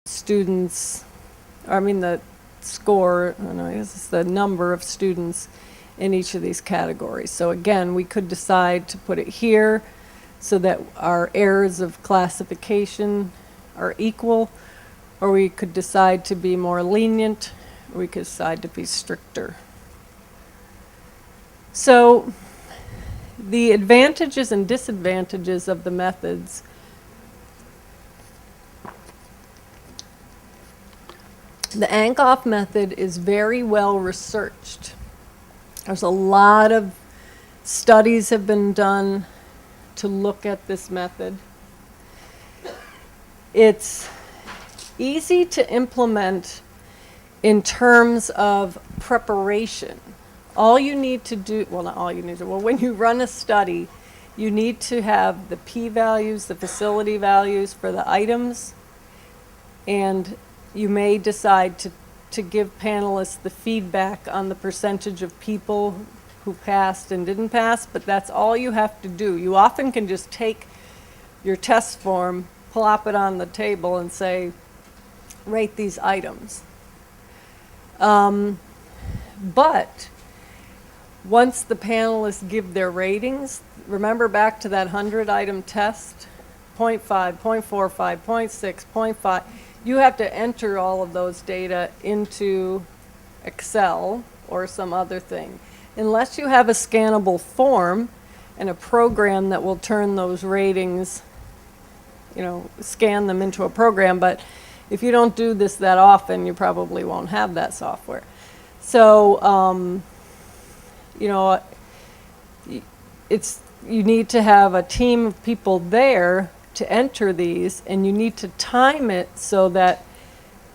students, the score, I guess it's the number of students in each of these categories. So again, we could decide to put it here so that our errors of classification are equal, or we could decide to be more lenient, or we could decide to be stricter. So the advantages and disadvantages of the methods. The Angkot method is very well researched. There's a lot of studies have been done to look at this method. It's easy to implement in terms of preparation. All you need to do, well, not all you need to, well, when you run a study, you need to have the p-values, the facility values for the items, and you may decide to give panelists the feedback on the percentage of people who passed and didn't pass, but that's all you have to do. You often can just take your test form, plop it on the table, and say, rate these items. But once the panelists give their ratings, remember back to that 100-item test, 0.5, 0.45, 0.6, 0.5, you have to enter all of those data into Excel or some other thing. Unless you have a scannable form and a program that will turn those ratings, scan them into a program, but if you don't do this that often, you probably won't have that software. So, you need to have a team of people there to enter these, and you need to time it so that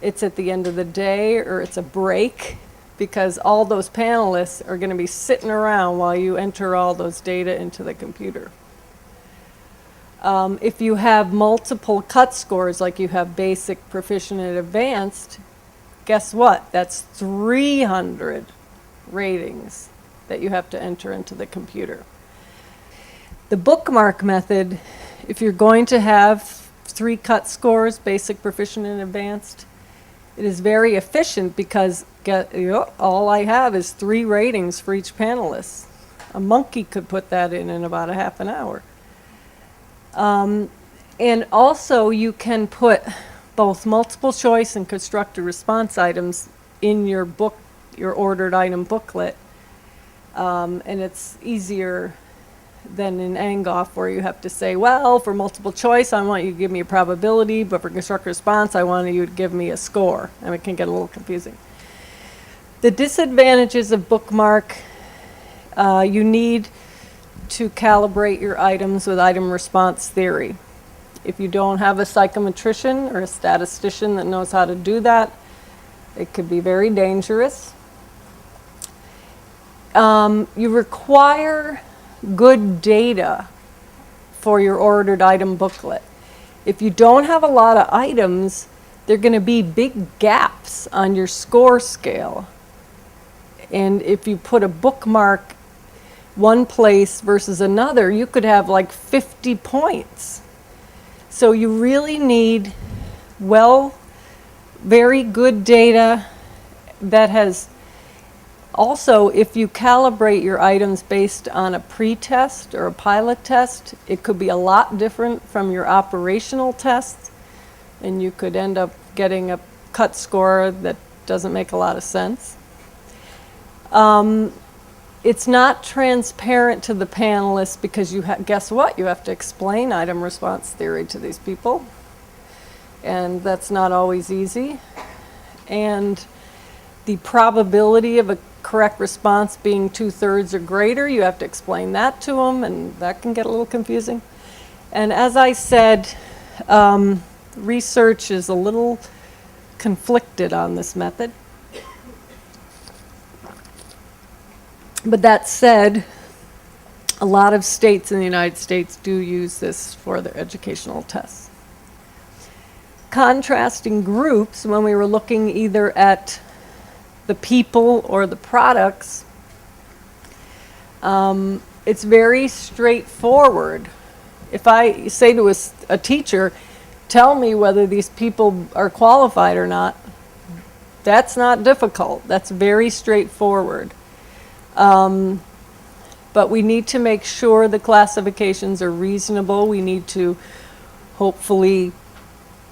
it's at the end of the day or it's a break, because all those panelists are going to be sitting around while you enter all those data into the computer. If you have multiple cut scores, like you have basic, proficient, and advanced, guess what? That's 300 ratings that you have to enter into the computer. The bookmark method, if you're going to have 3 cut scores, basic, proficient, and advanced, it is very efficient because all I have is 3 ratings for each panelist. A monkey could put that in about a half an hour. And also you can put both multiple choice and constructed response items in your book, your ordered item booklet. And it's easier than in Angkot, where you have to say, well, for multiple choice, I want you to give me a probability, but for constructed response, I want you to give me a score. And it can get a little confusing. The disadvantages of bookmark, you need to calibrate your items with item response theory. If you don't have a psychometrician or a statistician that knows how to do that, it could be very dangerous. You require good data for your ordered item booklet. If you don't have a lot of items, there are going to be big gaps on your score scale. And if you put a bookmark one place versus another, you could have like 50 points. So you really need very good data that has. Also, if you calibrate your items based on a pre-test or a pilot test, it could be a lot different from your operational tests, and you could end up getting a cut score that doesn't make a lot of sense. It's not transparent to the panelists because guess what? You have to explain item response theory to these people, and that's not always easy. And the probability of a correct response being 2/3 or greater, you have to explain that to them, and that can get a little confusing. And as I said, research is a little conflicted on this method. But that said, a lot of states in the United States do use this for their educational tests. Contrasting groups, when we were looking either at the people or the products, it's very straightforward. If I say to a teacher, tell me whether these people are qualified or not. That's not difficult. That's very straightforward. But we need to make sure the classifications are reasonable. We need to hopefully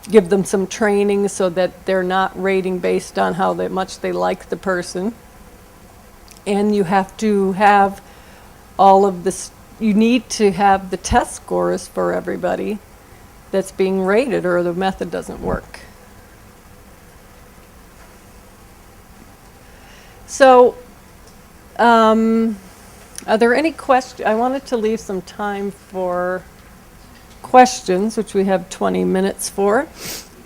give them some training so that they're not rating based on how much they like the person. And you have to have all of this, you need to have the test scores for everybody that's being rated, or the method doesn't work. So, are there any questions? I wanted to leave some time for questions, which we have 20 minutes for,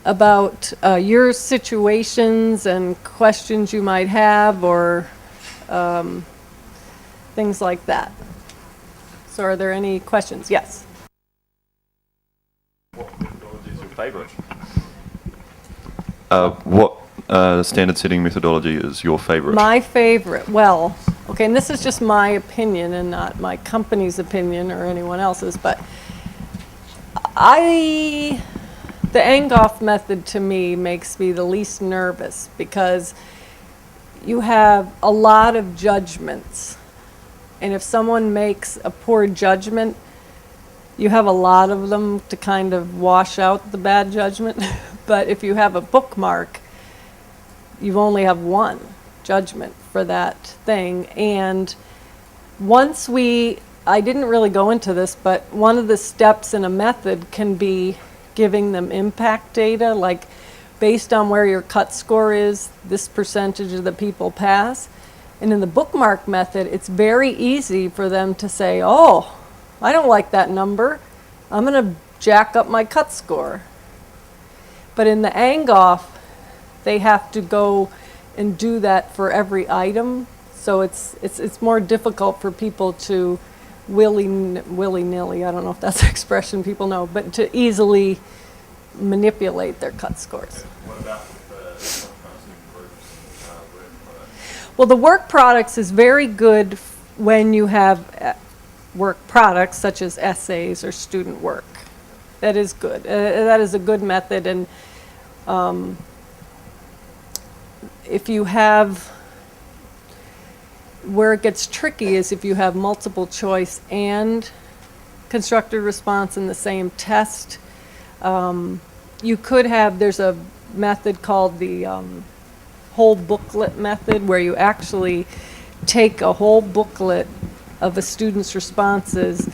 about your situations and questions you might have, or things like that. So are there any questions? Yes. What methodology is your favorite? What standard setting methodology is your favorite? My favorite, well, okay, and this is just my opinion and not my company's opinion or anyone else's, but the Angkot method to me makes me the least nervous, because you have a lot of judgments. And if someone makes a poor judgment, you have a lot of them to kind of wash out the bad judgment. But if you have a bookmark, you only have one judgment for that thing. And once I didn't really go into this, but one of the steps in a method can be giving them impact data, like based on where your cut score is, this percentage of the people pass. And in the bookmark method, it's very easy for them to say, oh, I don't like that number. I'm going to jack up my cut score. But in the Angkot, they have to go and do that for every item. So it's more difficult for people to willy-nilly, I don't know if that's an expression people know, but to easily manipulate their cut scores. What about the student groups, work products? Well, the work products is very good when you have work products such as essays or student work. That is good. That is a good method. And if you have, where it gets tricky is if you have multiple choice and constructed response in the same test. You could have, there's a method called the whole booklet method, where you actually take a whole booklet of a student's responses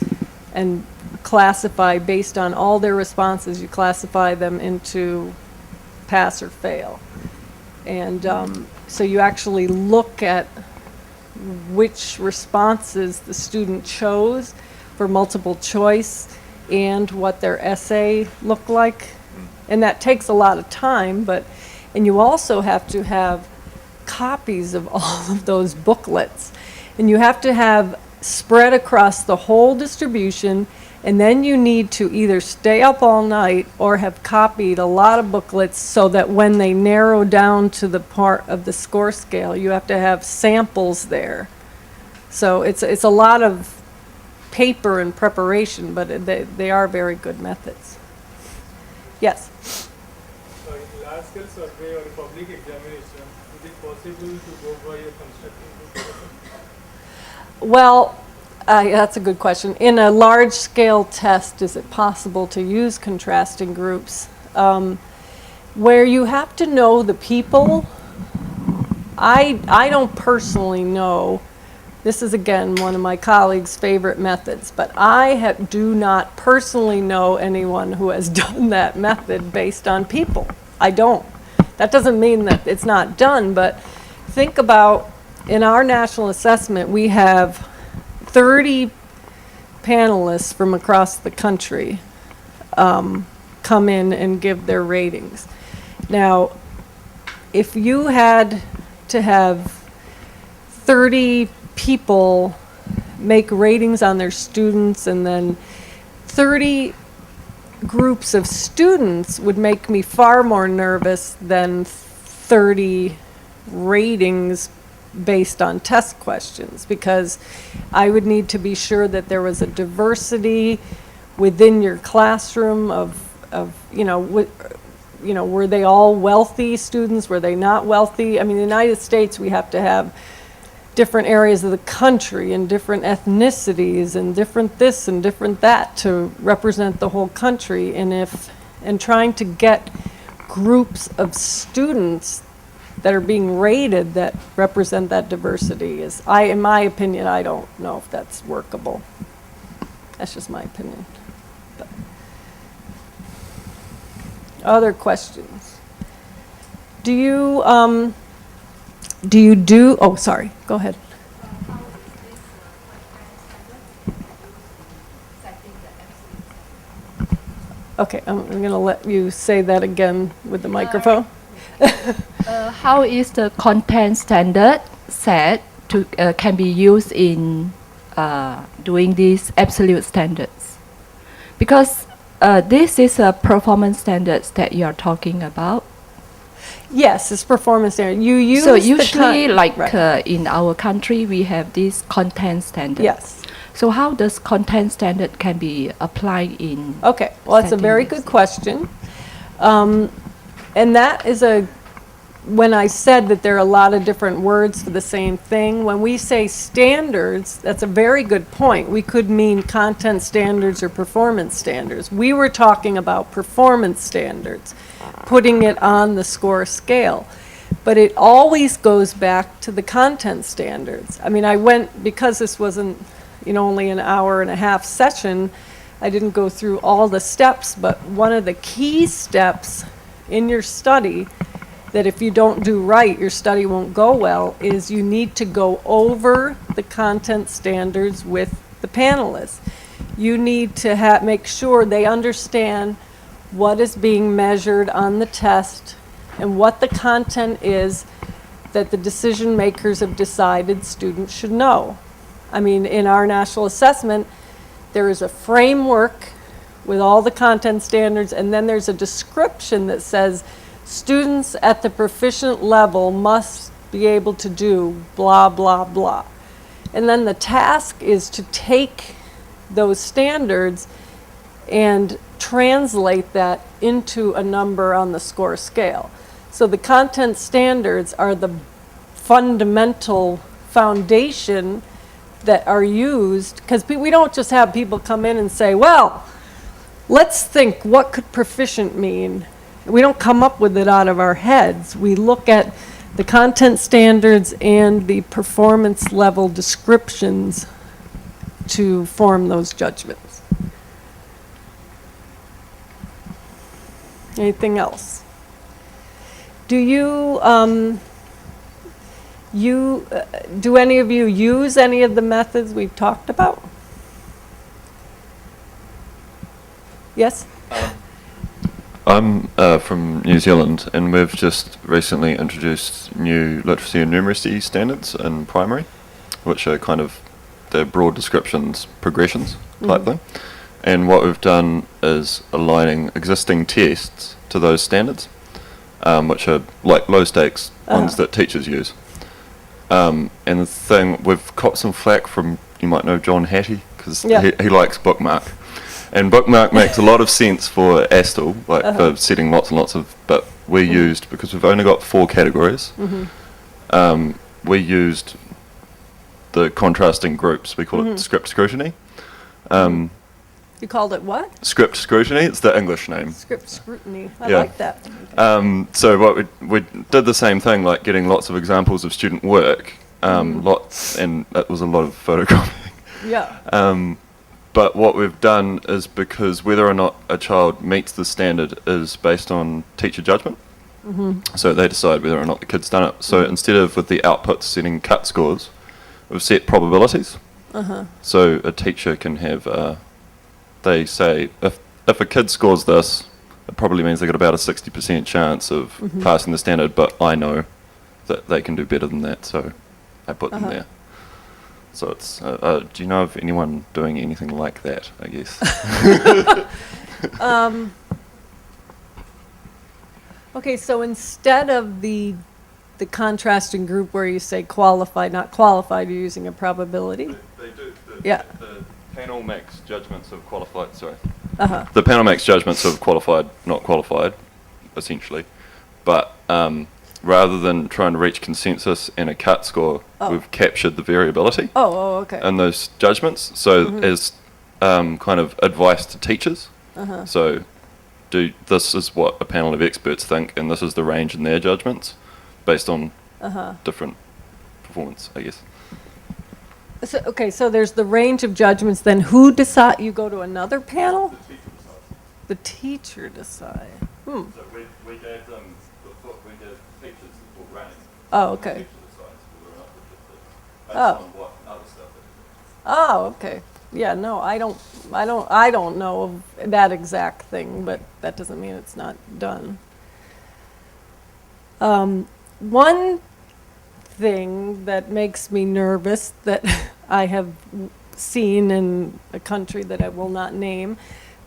and classify based on all their responses. You classify them into pass or fail. And so you actually look at which responses the student chose for multiple choice and what their essay looked like. And that takes a lot of time, and you also have to have copies of all of those booklets. And you have to have spread across the whole distribution, and then you need to either stay up all night or have copied a lot of booklets, so that when they narrow down to the part of the score scale, you have to have samples there. So it's a lot of paper and preparation, but they are very good methods. Yes? So in large-scale survey or a public examination, is it possible to go by a constructing group? Well, that's a good question. In a large-scale test, is it possible to use contrasting groups? Where you have to know the people, I don't personally know. This is, again, one of my colleagues' favorite methods, but I do not personally know anyone who has done that method based on people. I don't. That doesn't mean that it's not done, but think about, in our national assessment, we have 30 panelists from across the country come in and give their ratings. Now, if you had to have 30 people make ratings on their students, and then 30 groups of students would make me far more nervous than 30 ratings based on test questions, because I would need to be sure that there was a diversity within your classroom of of, were they all wealthy students? Were they not wealthy? I mean, in the United States, we have to have different areas of the country and different ethnicities and different this and different that to represent the whole country. And trying to get groups of students that are being rated that represent that diversity is, in my opinion, I don't know if that's workable. That's just my opinion. But. Other questions? Do you oh, sorry, go ahead. Okay, I'm going to let you say that again with the microphone. How is the content standard set to can be used in doing these absolute standards? Because this is a performance standards that you are talking about. Yes, it's performance standard. You use so usually, right. In our country, we have this content standard. Yes. So how does content standard can be applied in? Okay, well, it's a very good question. And that is when I said that there are a lot of different words for the same thing, when we say standards, that's a very good point. We could mean content standards or performance standards. We were talking about performance standards, putting it on the score scale. But it always goes back to the content standards. I mean, because this wasn't, only an hour and a half session, I didn't go through all the steps, but one of the key steps in your study that if you don't do right, your study won't go well, is you need to go over the content standards with the panelists. You need to make sure they understand what is being measured on the test and what the content is that the decision makers have decided students should know. I mean, in our national assessment, there is a framework with all the content standards, and then there's a description that says students at the proficient level must be able to do blah, blah, blah. And then the task is to take those standards and translate that into a number on the score scale. So the content standards are the fundamental foundation that are used, because we don't just have people come in and say, well, let's think, what could proficient mean? We don't come up with it out of our heads. We look at the content standards and the performance level descriptions to form those judgments. Anything else? Do do any of you use any of the methods we've talked about? Yes? I'm from New Zealand, and we've just recently introduced new literacy and numeracy standards in primary, which are kind of the broad descriptions, progressions type thing. And what we've done is aligning existing tests to those standards, which are like low stakes ones that teachers use. And the thing, we've got some flack from, you might know John Hattie, because he likes Bookmark. And Bookmark makes a lot of sense for ASTL, for setting lots and lots of, but we used, because we've only got 4 categories, we used the contrasting groups. We call it script scrutiny. You called it what? Script scrutiny, it's the English name. Script scrutiny. I like that. So what we did the same thing, like getting lots of examples of student work, lots, and it was a lot of photocopying. Yeah. But what we've done is, because whether or not a child meets the standard is based on teacher judgment. So they decide whether or not the kid's done it. So instead of with the outputs setting cut scores, we've set probabilities. So a teacher can have, they say, if a kid scores this, it probably means they've got about a 60% chance of passing the standard, but I know that they can do better than that, so I put them there. So it's, do you know of anyone doing anything like that, I guess? Okay, so instead of the contrasting group where you say qualified, not qualified, you're using a probability? They do. Yeah. The panel makes judgments of qualified, sorry. The panel makes judgments of qualified, not qualified, essentially. But rather than trying to reach consensus and a cut score, we've captured the variability Okay. in those judgments. So as kind of advice to teachers. So this is what a panel of experts think, and this is the range in their judgments based on different performance, I guess. So, okay, so there's the range of judgments, then who decide, you go to another panel? The teacher decides. The teacher decide. So we gave them, we gave teachers the full range. Oh, The okay. teacher decides whether or not they get the, based Oh. on what other stuff they do. Oh, okay. Yeah, no, I don't know of that exact thing, but that doesn't mean it's not done. One thing that makes me nervous that I have seen in a country that I will not name,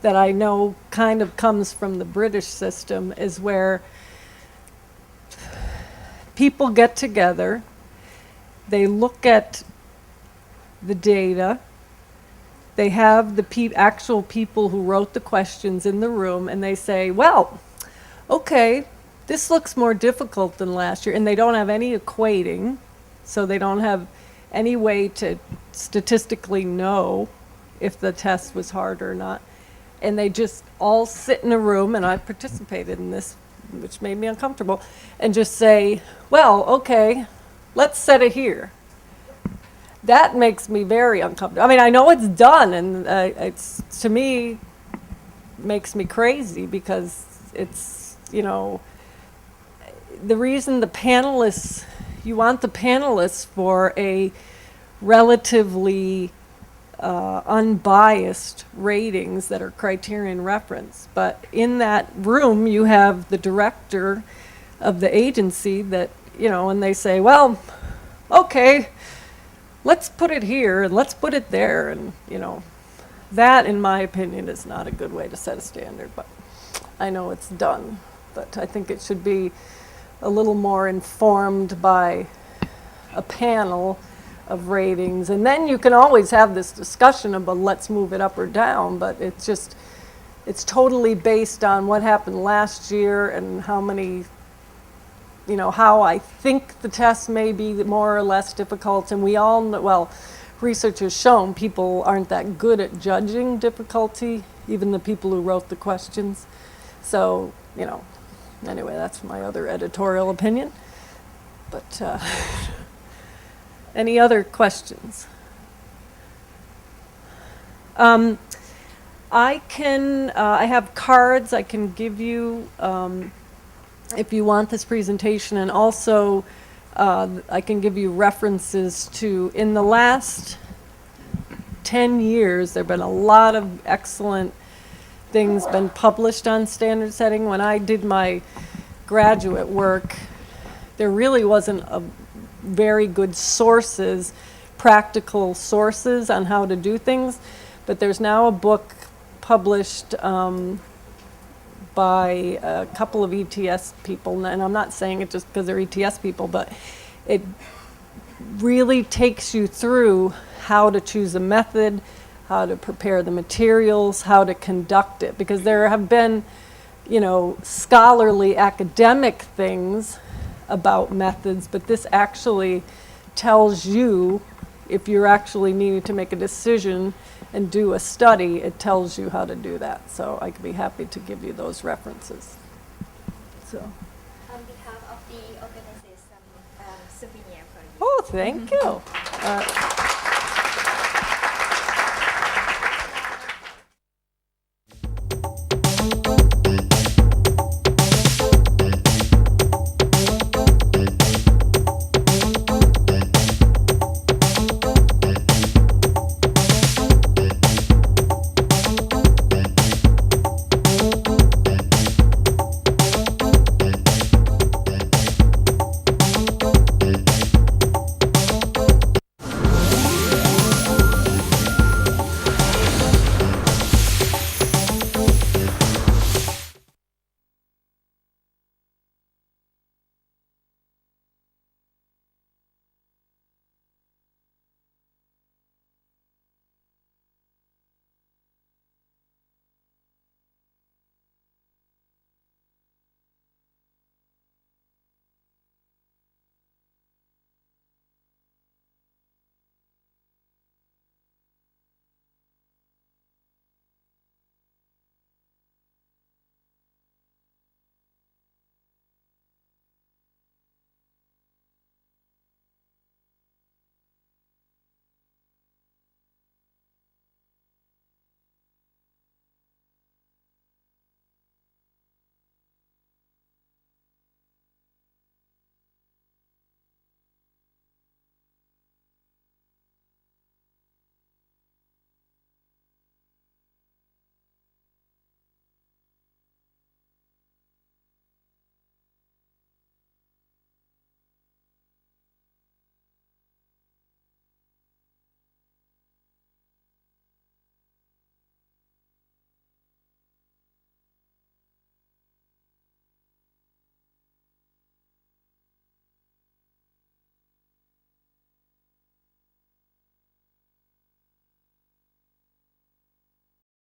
that I know kind of comes from the British system, is where people get together, they look at the data, they have the actual people who wrote the questions in the room, and they say, well, okay, this looks more difficult than last year, and they don't have any equating, so they don't have any way to statistically know if the test was hard or not. And they just all sit in a room, and I participated in this, which made me uncomfortable, and just say, well, okay, let's set it here. That makes me very uncomfortable. I mean, I know it's done, and it's, to me, makes me crazy, because it's, you know, the reason the panelists, you want the panelists for a relatively unbiased ratings that are criterion reference. But in that room, you have the director of the agency that, you know, and they say, well, okay, let's put it here and let's put it there. And, you know, that, in my opinion, is not a good way to set a standard. But I know it's done. But I think it should be a little more informed by a panel of ratings. And then you can always have this discussion about let's move it up or down, but it's just, it's totally based on what happened last year and how many, you know, how I think the test may be more or less difficult. And we all know, well, research has shown people aren't that good at judging difficulty, even the people who wrote the questions. So, you know, anyway, that's my other editorial opinion. But any other questions? I have cards I can give you if you want this presentation, and also I can give you references to, in the last 10 years, there have been a lot of excellent things been published on standard setting. When I did my graduate work, there really wasn't a very good sources, practical sources on how to do things, but there's now a book published by a couple of ETS people, and I'm not saying it just because they're ETS people, but it really takes you through how to choose a method, how to prepare the materials, how to conduct it, because there have been, you know, scholarly academic things about methods, but this actually tells you, if you're actually needing to make a decision and do a study, it tells you how to do that. So I could be happy to give you those references. So. On behalf of the organization, souvenir for you. Oh, thank you.